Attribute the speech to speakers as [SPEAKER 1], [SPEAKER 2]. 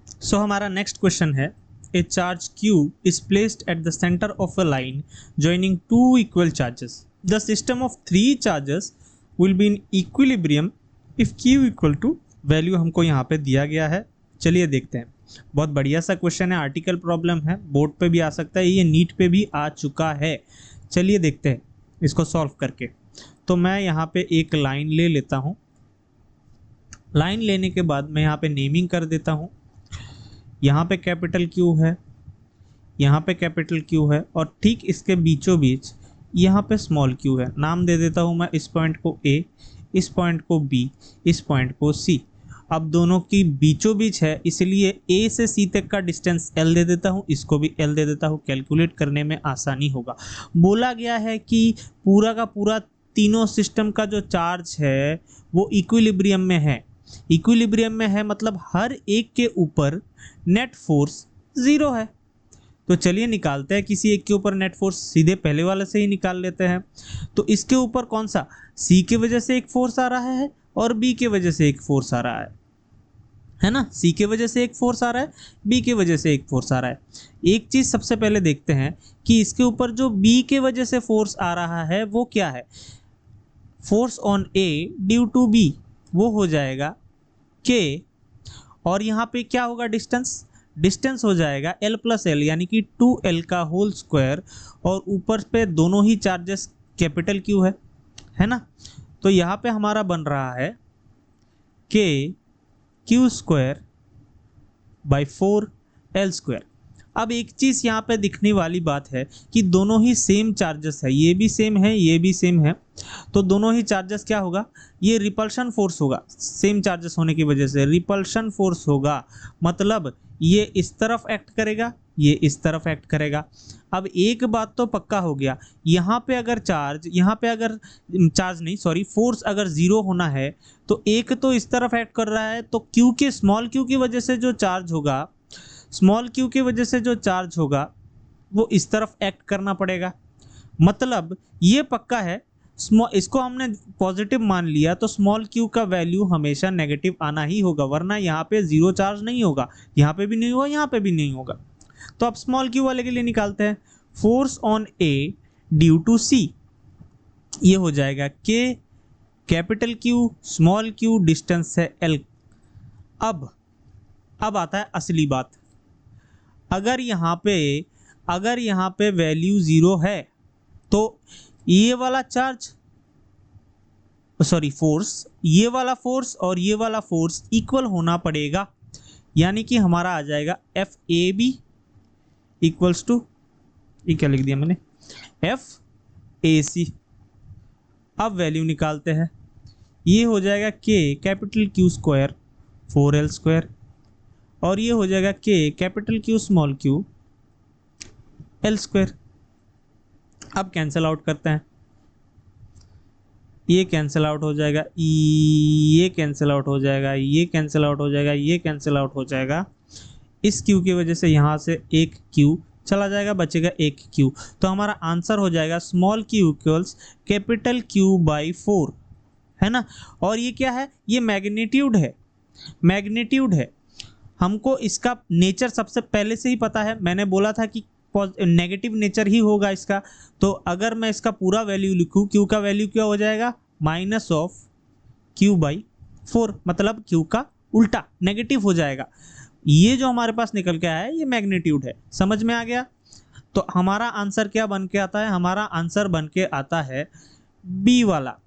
[SPEAKER 1] सो हमारा next question है, ए charge q is placed at the center of a line joining two equal charges. The system of three charges will be in equilibrium if q equal to value हमको यहाँ पे दिया गया है। चलिए देखते हैं। बहुत बढ़िया सा क्वेश्चन है, आर्टिकल प्रॉब्लम है, बोर्ड पे भी आ सकता है, ये नीट पे भी आ चुका है। चलिए देखते हैं इसको सॉल्व करके। तो मैं यहाँ पे एक लाइन ले लेता हूँ। लाइन लेने के बाद मैं यहाँ पे नेमिंग कर देता हूँ। यहाँ पे कैपिटल क्यू है, यहाँ पे कैपिटल क्यू है, और ठीक इसके बीचों बीच यहाँ पे स्मॉल क्यू है। नाम दे देता हूँ मैं इस पॉइंट को ए, इस पॉइंट को बी, इस पॉइंट को सी। अब दोनों की बीचों बीच है, इसलिए ए से सी तक का डिस्टेंस एल दे देता हूँ, इसको भी एल दे देता हूँ। कैलकुलेट करने में आसानी होगा। बोला गया है कि पूरा का पूरा तीनों सिस्टम का जो चार्ज है वो इक्विलिब्रियम में है। इक्विलिब्रियम में है मतलब हर एक के ऊपर नेट फोर्स जीरो है। तो चलिए निकालते हैं किसी एक के ऊपर नेट फोर्स, सीधे पहले वाले से ही निकाल लेते हैं। तो इसके ऊपर कौन सा, सी की वजह से एक फोर्स आ रहा है और बी की वजह से एक फोर्स आ रहा है ना। सी की वजह से एक फोर्स आ रहा है, बी की वजह से एक फोर्स आ रहा है। एक चीज सबसे पहले देखते हैं कि इसके ऊपर जो बी के वजह से फोर्स आ रहा है वो क्या है। Force on A due to B वो हो जाएगा के, और यहाँ पे क्या होगा, डिस्टेंस, डिस्टेंस हो जाएगा एल प्लस एल यानी कि 2l का होल स्क्वायर, और ऊपर पे दोनों ही चार्जेस कैपिटल क्यू है ना। तो यहाँ पे हमारा बन रहा है के Q square by 4l square. अब एक चीज यहाँ पे दिखने वाली बात है कि दोनों ही सेम चार्जेस है, ये भी सेम है, ये भी सेम है। तो दोनों ही चार्जेस क्या होगा, ये रिपल्शन फोर्स होगा। सेम चार्जेस होने की वजह से रिपल्शन फोर्स होगा, मतलब ये इस तरफ एक्ट करेगा, ये इस तरफ एक्ट करेगा। अब एक बात तो पक्का हो गया, यहाँ पे अगर चार्ज नहीं सॉरी फोर्स अगर जीरो होना है तो एक तो इस तरफ एक्ट कर रहा है, तो क्यू के स्मॉल क्यू की वजह से जो चार्ज होगा, स्मॉल क्यू की वजह से जो चार्ज होगा वो इस तरफ एक्ट करना पड़ेगा। मतलब ये पक्का है, इसको हमने पॉजिटिव मान लिया तो स्मॉल क्यू का वैल्यू हमेशा नेगेटिव आना ही होगा, वरना यहाँ पे जीरो चार्ज नहीं होगा, यहाँ पे भी नहीं होगा, यहाँ पे भी नहीं होगा। तो अब स्मॉल क्यू वाले के लिए निकालते हैं। Force on A due to C, ये हो जाएगा के capital Q small Q, distance है एल। अब आता है असली बात। अगर यहाँ पे वैल्यू जीरो है तो ये वाला चार्ज सॉरी फोर्स, ये वाला फोर्स और ये वाला फोर्स इक्वल होना पड़ेगा, यानी कि हमारा आ जाएगा F A B equals to, ये क्या लिख दिया मैंने, एफ ए सी। अब वैल्यू निकालते हैं, ये हो जाएगा के capital Q square 4l square, और ये हो जाएगा के capital Q small Q L square. अब कैंसिल आउट करते हैं, ये कैंसिल आउट हो जाएगा, ये कैंसिल आउट हो जाएगा, ये कैंसिल आउट हो जाएगा, ये कैंसिल आउट हो जाएगा। इस क्यू की वजह से यहाँ से एक क्यू चला जाएगा, बचेगा एक क्यू। तो हमारा आंसर हो जाएगा small Q equals capital Q by 4, है ना। और ये क्या है, ये मैग्नीट्यूड है, मैग्नीट्यूड है। हमको इसका नेचर सबसे पहले से ही पता है, मैंने बोला था कि नेगेटिव नेचर ही होगा इसका। तो अगर मैं इसका पूरा वैल्यू लिखूं, क्यू का वैल्यू क्या हो जाएगा, माइनस ऑफ क्यू बाई 4, मतलब क्यू का उल्टा नेगेटिव हो जाएगा। ये जो हमारे पास निकल के आया है ये मैग्नीट्यूड है, समझ में आ गया। तो हमारा आंसर क्या बन के आता है, हमारा आंसर बन के आता है बी वाला।